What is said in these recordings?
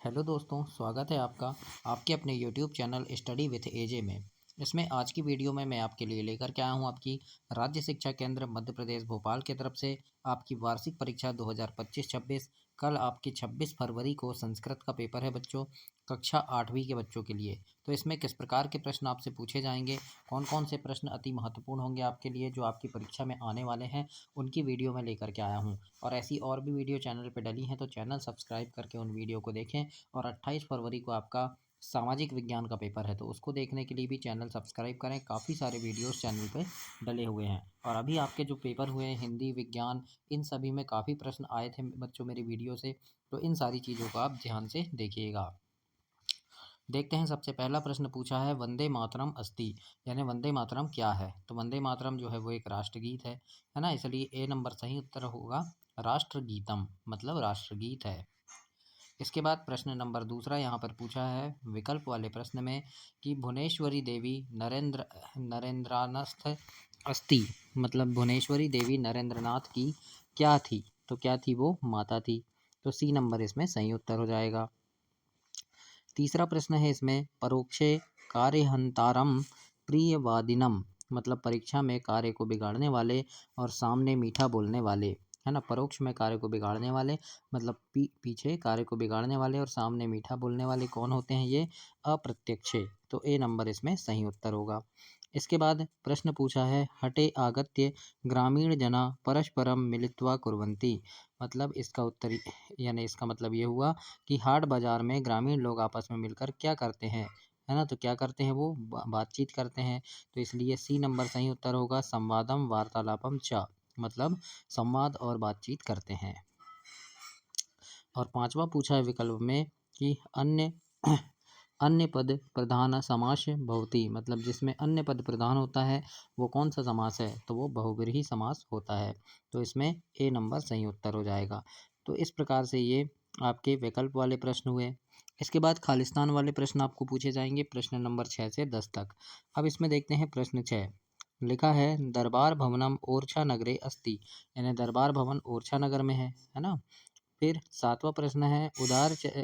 Hello दोस्तों, स्वागत है आपका आपके अपने यूट्यूब चैनल स्टडी विथ एजे में। इसमें आज की वीडियो में मैं आपके लिए लेकर के आया हूँ आपकी राज्य शिक्षा केंद्र मध्य प्रदेश भोपाल की तरफ से आपकी वार्षिक परीक्षा 2025-26। कल आपकी 26 फरवरी को संस्कृत का पेपर है बच्चों, कक्षा 8वीं के बच्चों के लिए। तो इसमें किस प्रकार के प्रश्न आपसे पूछे जाएंगे, कौन कौन से प्रश्न अति महत्वपूर्ण होंगे आपके लिए जो आपकी परीक्षा में आने वाले हैं, उनकी वीडियो में लेकर के आया हूँ। और ऐसी और भी वीडियो चैनल पर डली हैं तो चैनल सब्सक्राइब करके उन वीडियो को देखें। और 28 फरवरी को आपका सामाजिक विज्ञान का पेपर है तो उसको देखने के लिए भी चैनल सब्सक्राइब करें। काफ़ी सारे वीडियोस चैनल पे डले हुए हैं। और अभी आपके जो पेपर हुए हैं हिंदी विज्ञान, इन सभी में काफ़ी प्रश्न आए थे बच्चों मेरी वीडियो से, तो इन सारी चीज़ों को आप ध्यान से देखिएगा। देखते हैं, सबसे पहला प्रश्न पूछा है वंदे मातरम अस्ति, यानी वंदे मातरम क्या है। तो वंदे मातरम जो है वो एक राष्ट्रगीत है ना, इसलिए ए नंबर सही उत्तर होगा। राष्ट्रगीतम मतलब राष्ट्रगीत है। इसके बाद प्रश्न नंबर दूसरा यहाँ पर पूछा है विकल्प वाले प्रश्न में कि भुवनेश्वरी देवी नरेंद्रानस्थ अस्ति, मतलब भुवनेश्वरी देवी नरेंद्रनाथ की क्या थी। तो क्या थी, वो माता थी। तो सी नंबर इसमें सही उत्तर हो जाएगा। तीसरा प्रश्न है इसमें परोक्षे कार्यहंतारम प्रियवादिनम, मतलब परीक्षा में कार्य को बिगाड़ने वाले और सामने मीठा बोलने वाले, है ना। परोक्ष में कार्य को बिगाड़ने वाले मतलब पीछे कार्य को बिगाड़ने वाले और सामने मीठा बोलने वाले कौन होते हैं, ये अप्रत्यक्षे। तो ए नंबर इसमें सही उत्तर होगा। इसके बाद प्रश्न पूछा है हटे आगत्य ग्रामीण जना परस्परम मिलित्वा कुर्वन्ति, मतलब इसका उत्तर यानी इसका मतलब ये हुआ कि हाट बाजार में ग्रामीण लोग आपस में मिलकर क्या करते हैं, है ना। तो क्या करते हैं, वो बातचीत करते हैं। तो इसलिए सी नंबर सही उत्तर होगा संवादम वार्तालापम च, मतलब संवाद और बातचीत करते हैं। और पांचवा पूछा है विकल्प में कि अन्य अन्य पद प्रधान समास भवति, मतलब जिसमें अन्य पद प्रधान होता है वो कौन सा समास है, तो वो बहुब्रीहि समास होता है। तो इसमें ए नंबर सही उत्तर हो जाएगा। तो इस प्रकार से ये आपके विकल्प वाले प्रश्न हुए। इसके बाद खालिस्तान वाले प्रश्न आपको पूछे जाएंगे प्रश्न नंबर 6 से 10 तक। अब इसमें देखते हैं प्रश्न 6। लिखा है दरबार भवनम ओरछा नगरे अस्ति, यानी दरबार भवन ओरछा नगर में है ना। फिर सातवां प्रश्न है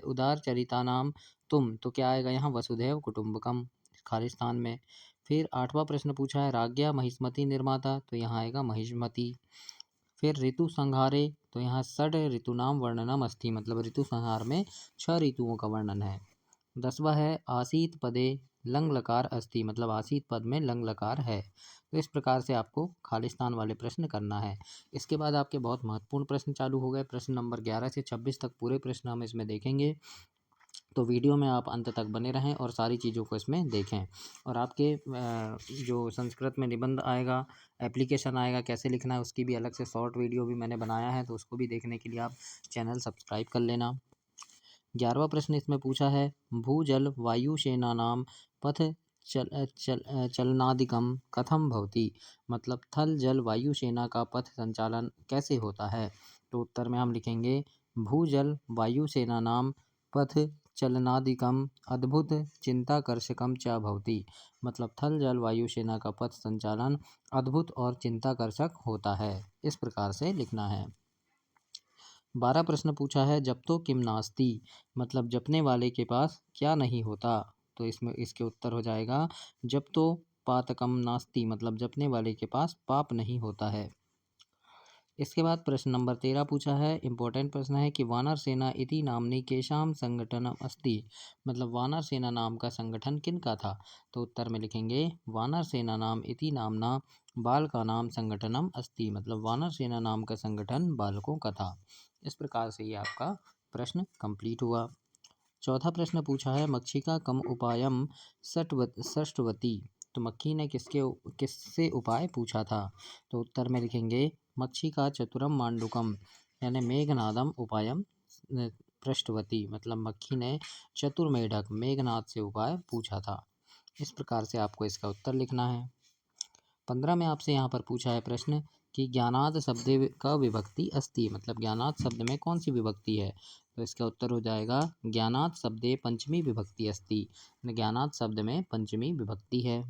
उदार चरिता नाम तुम, तो क्या आएगा यहाँ वसुधैव कुटुंबकम खालिस्तान में। फिर आठवां प्रश्न पूछा है राज्ञा महिष्मति निर्माता, तो यहाँ आएगा महिष्मति। फिर ऋतु संहारे, तो यहाँ षड ऋतुनाम वर्णनम अस्ति, मतलब ऋतु संहार में 6 ऋतुओं का वर्णन है। 10वां है आसीत पदे लंग लकार अस्ति, मतलब आसीत पद में लंग लकार है। तो इस प्रकार से आपको खालिस्तान वाले प्रश्न करना है। इसके बाद आपके बहुत महत्वपूर्ण प्रश्न चालू हो गए। प्रश्न नंबर 11 से 26 तक पूरे प्रश्न हम इसमें देखेंगे। तो वीडियो में आप अंत तक बने रहें और सारी चीज़ों को इसमें देखें। और आपके जो संस्कृत में निबंध आएगा, एप्लीकेशन आएगा कैसे लिखना है, उसकी भी अलग से शॉर्ट वीडियो भी मैंने बनाया है, तो उसको भी देखने के लिए आप चैनल सब्सक्राइब कर लेना। 11वां प्रश्न इसमें पूछा है भूजल वायु सेनानाम पथ चलनादिकम कथम भवति, मतलब थल जल वायु सेना का पथ संचालन कैसे होता है। तो उत्तर में हम लिखेंगे भूजल वायु सेनानाम पथ चलनादिकम अद्भुत चिंताकर्षकम च भवति, मतलब थल जल वायु सेना का पथ संचालन अद्भुत और चिंताकर्षक होता है। इस प्रकार से लिखना है। 12 प्रश्न पूछा है जब तो किम नास्ति, मतलब जपने वाले के पास क्या नहीं होता। तो इसमें इसके उत्तर हो जाएगा जब तो पातकम नास्ति, मतलब जपने वाले के पास पाप नहीं होता है। इसके बाद प्रश्न नंबर 13 पूछा है, इम्पोर्टेंट प्रश्न है कि वानर सेना इति नामनी केशाम संगठनम अस्ति, मतलब वानर सेना नाम का संगठन किन का था। तो उत्तर में लिखेंगे वानर सेना नाम इति नामना बाल का नाम संगठनम अस्ति, मतलब वानर सेना नाम का संगठन बालकों का था। इस प्रकार से ये आपका प्रश्न कंप्लीट हुआ। चौथा प्रश्न पूछा है मक्षिका कम उपायम षष्ठवती, तो मक्खी ने किससे उपाय पूछा था। तो उत्तर में लिखेंगे मक्षिका चतुरम मांडुकम, यानी मेघनादम उपायम पृष्ठवती, मतलब मक्खी ने चतुर मेढक मेघनाद से उपाय पूछा था। इस प्रकार से आपको इसका उत्तर लिखना है। 15 में आपसे यहाँ पर पूछा है प्रश्न कि ज्ञानाद शब्द का विभक्ति अस्ति, मतलब ज्ञानाद शब्द में कौन सी विभक्ति है। तो इसका उत्तर हो जाएगा ज्ञानाद शब्दे पंचमी विभक्ति अस्ति, ज्ञानाद शब्द में पंचमी विभक्ति है।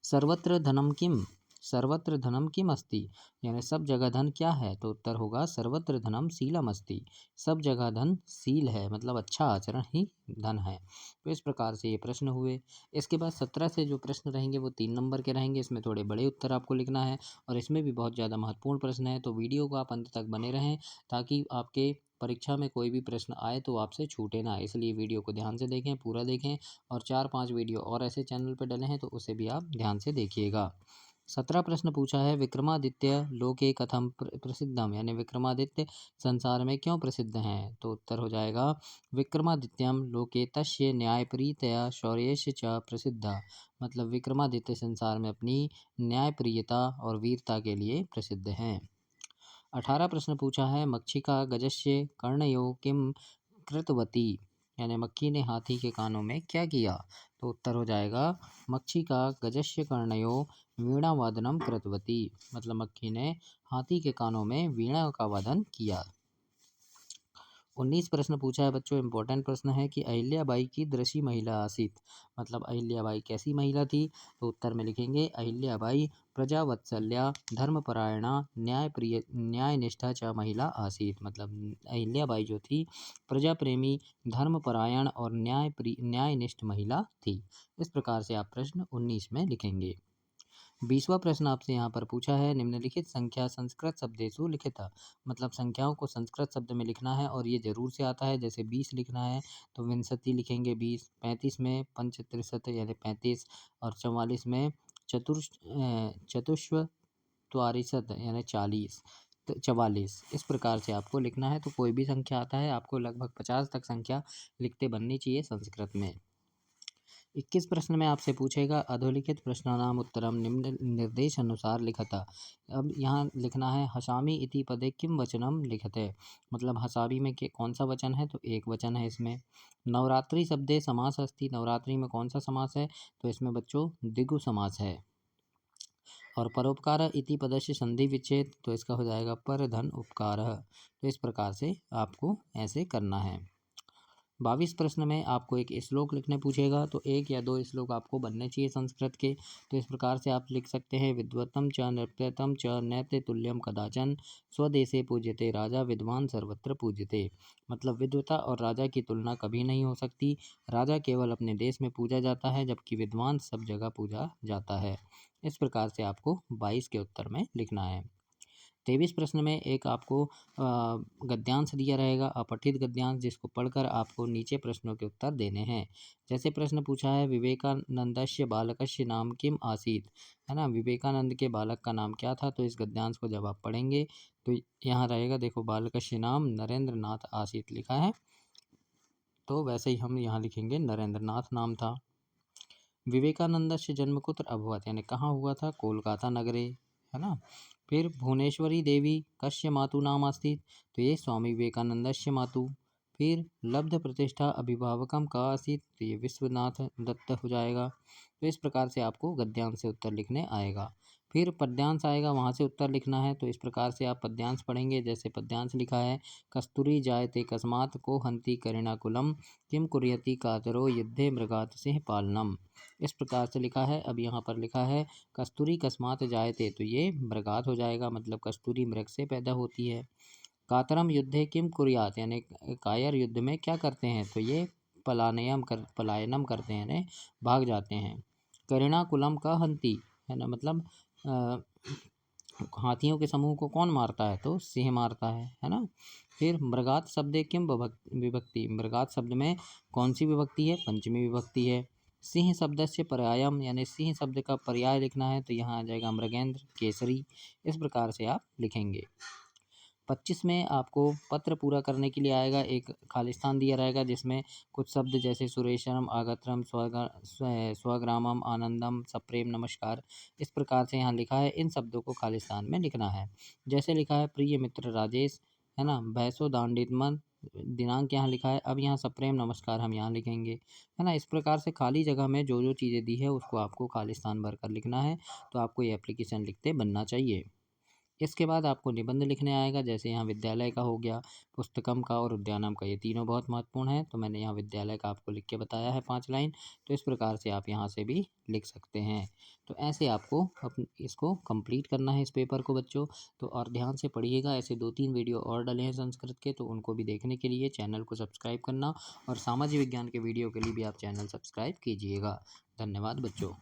सर्वत्र धनम किम, सर्वत्र धनम किम अस्ति, यानी सब जगह धन क्या है, तो उत्तर होगा सर्वत्र धनम शीलम अस्ति। सब जगह धन शील है, मतलब अच्छा आचरण ही धन है। तो इस प्रकार से ये प्रश्न हुए। इसके बाद 17 से जो प्रश्न रहेंगे वो 3 नंबर के रहेंगे। इसमें थोड़े बड़े उत्तर आपको लिखना है और इसमें भी बहुत ज़्यादा महत्वपूर्ण प्रश्न है, तो वीडियो को आप अंत तक बने रहें ताकि आपके परीक्षा में कोई भी प्रश्न आए तो आपसे छूटे ना। इसलिए वीडियो को ध्यान से देखें, पूरा देखें, और 4-5 वीडियो और ऐसे चैनल पर डले हैं तो उसे भी आप ध्यान से देखिएगा। 17 प्रश्न पूछा है, विक्रमादित्य लोके कथम प्रसिद्धम, यानी विक्रमादित्य संसार में क्यों प्रसिद्ध हैं, तो उत्तर हो जाएगा विक्रमादित्यम लोके तस्य न्यायप्रियतया शौर्यस्य च प्रसिद्धा, मतलब विक्रमादित्य संसार में अपनी न्यायप्रियता और वीरता के लिए प्रसिद्ध हैं। 18 प्रश्न पूछा है, मक्षिका गजस्य कर्णयो किम कृतवती, यानी मक्खी ने हाथी के कानों में क्या किया, तो उत्तर हो जाएगा मक्षिका गजस्य कर्णयो वीणा वादनम कृतवती, मतलब मक्खी ने हाथी के कानों में वीणा का वादन किया। 19 प्रश्न पूछा है बच्चों, इंपॉर्टेंट प्रश्न है कि अहिल्याबाई की दृषि महिला आसीत, मतलब अहिल्याबाई कैसी महिला थी, तो उत्तर में लिखेंगे अहिल्याबाई प्रजावत्सल्या धर्मपरायणा न्यायप्रिय न्यायनिष्ठा च महिला आसीत, मतलब अहिल्याबाई जो थी प्रजा प्रेमी धर्मपरायण और न्यायनिष्ठ महिला थी। इस प्रकार से आप प्रश्न 19 में लिखेंगे। 20वां प्रश्न आपसे यहाँ पर पूछा है, निम्नलिखित संख्या संस्कृत शब्देषु लिखिता, मतलब संख्याओं को संस्कृत शब्द में लिखना है और ये जरूर से आता है। जैसे 20 लिखना है तो विंशति लिखेंगे 20, 35 में पंचत्रिशत यानी 35, और 44 में चतुष्त्वारिशत यानी 40, तो 44। इस प्रकार से आपको लिखना है। तो कोई भी संख्या आता है आपको लगभग 50 तक संख्या लिखते बननी चाहिए संस्कृत में। 21 प्रश्न में आपसे पूछेगा, अधोलिखित प्रश्नानाम उत्तरम निम्न निर्देश अनुसार लिखता। अब यहाँ लिखना है हसामी इति पदे किम वचनम लिखते, मतलब हसामी में कौन सा वचन है, तो एक वचन है इसमें। नवरात्रि शब्दे समास अस्ति, नवरात्रि में कौन सा समास है, तो इसमें बच्चों द्विगु समास है। और परोपकार इति पदस्य संधि विच्छेद, तो इसका हो जाएगा पर धन उपकार। तो इस प्रकार से आपको ऐसे करना है। 22 प्रश्न में आपको एक श्लोक लिखने पूछेगा, तो एक या दो श्लोक आपको बनने चाहिए संस्कृत के। तो इस प्रकार से आप लिख सकते हैं, विद्वत्तम च नृत्यतम च नैत्य तुल्यम कदाचन स्वदेशे पूज्यते राजा विद्वान सर्वत्र पूज्यते, मतलब विद्वता और राजा की तुलना कभी नहीं हो सकती। राजा केवल अपने देश में पूजा जाता है जबकि विद्वान सब जगह पूजा जाता है। इस प्रकार से आपको 22 के उत्तर में लिखना है। 23 प्रश्न में एक आपको गद्यांश दिया रहेगा, अपठित गद्यांश, जिसको पढ़कर आपको नीचे प्रश्नों के उत्तर देने हैं। जैसे प्रश्न पूछा है, विवेकानंदस्य बालकस्य नाम किम आसीत, है ना, विवेकानंद के बालक का नाम क्या था, तो इस गद्यांश को जब आप पढ़ेंगे तो यहाँ रहेगा, देखो बालकस्य नाम नरेंद्र नाथ आसीत लिखा है, तो वैसे ही हम यहाँ लिखेंगे नरेंद्र नाथ नाम था। विवेकानंदस्य जन्म कुत्र अभवत, यानी कहाँ हुआ था, कोलकाता नगरे, है ना। फिर भुवनेश्वरी देवी कस्य मातु नाम अस्ति, तो ये स्वामी विवेकानंदस्य मातु। फिर लब्ध प्रतिष्ठा अभिभावकम का आसीत, तो ये विश्वनाथ दत्त हो जाएगा। तो इस प्रकार से आपको गद्यांश से उत्तर लिखने आएगा। फिर पद्यांश आएगा, वहाँ से उत्तर लिखना है। तो इस प्रकार से आप पद्यांश पढ़ेंगे। जैसे पद्यांश लिखा है, कस्तूरी जायते कस्मात् को हंति करिणाकुलम किम कुर्यति कातरो युद्धे मृगात सिंह पालनम। इस प्रकार से लिखा है। अब यहाँ पर लिखा है कस्तूरी कस्मात जायते, तो ये मृगात हो जाएगा, मतलब कस्तूरी मृग से पैदा होती है। कातरम युद्धे किम कुर्यात, यानी कायर युद्ध में क्या करते हैं, तो ये पलायनम करते हैं, यानी भाग जाते हैं। करिणाकुलम का हंती, है ना, मतलब हाथियों के समूह को कौन मारता है, तो सिंह मारता है ना। फिर मृगात शब्दे किम विभक्ति, मृगात शब्द में कौन सी विभक्ति है, पंचमी विभक्ति है। सिंह शब्द से पर्यायम, यानी सिंह शब्द का पर्याय लिखना है, तो यहाँ आ जाएगा मृगेंद्र केसरी। इस प्रकार से आप लिखेंगे। 25 में आपको पत्र पूरा करने के लिए आएगा, एक खालिस्तान दिया रहेगा जिसमें कुछ शब्द जैसे सुरेशरम आगत्रम स्वग्रामम आनंदम सप्रेम नमस्कार, इस प्रकार से यहाँ लिखा है। इन शब्दों को खालिस्तान में लिखना है। जैसे लिखा है प्रिय मित्र राजेश, है ना, भैसो दांडितमन, दिनांक यहाँ लिखा है। अब यहाँ सप्रेम नमस्कार हम यहाँ लिखेंगे, है ना। इस प्रकार से खाली जगह में जो जो चीज़ें दी है उसको आपको खालिस्तान भरकर लिखना है। तो आपको ये एप्लीकेशन लिखते बनना चाहिए। इसके बाद आपको निबंध लिखने आएगा, जैसे यहाँ विद्यालय का हो गया, पुस्तकम का और उद्यानम का, ये तीनों बहुत महत्वपूर्ण हैं। तो मैंने यहाँ विद्यालय का आपको लिख के बताया है 5 लाइन, तो इस प्रकार से आप यहाँ से भी लिख सकते हैं। तो ऐसे आपको इसको कंप्लीट करना है इस पेपर को बच्चों। तो और ध्यान से पढ़िएगा, ऐसे 2-3 वीडियो और डले हैं संस्कृत के, तो उनको भी देखने के लिए चैनल को सब्सक्राइब करना, और सामाजिक विज्ञान के वीडियो के लिए भी आप चैनल सब्सक्राइब कीजिएगा। धन्यवाद बच्चों।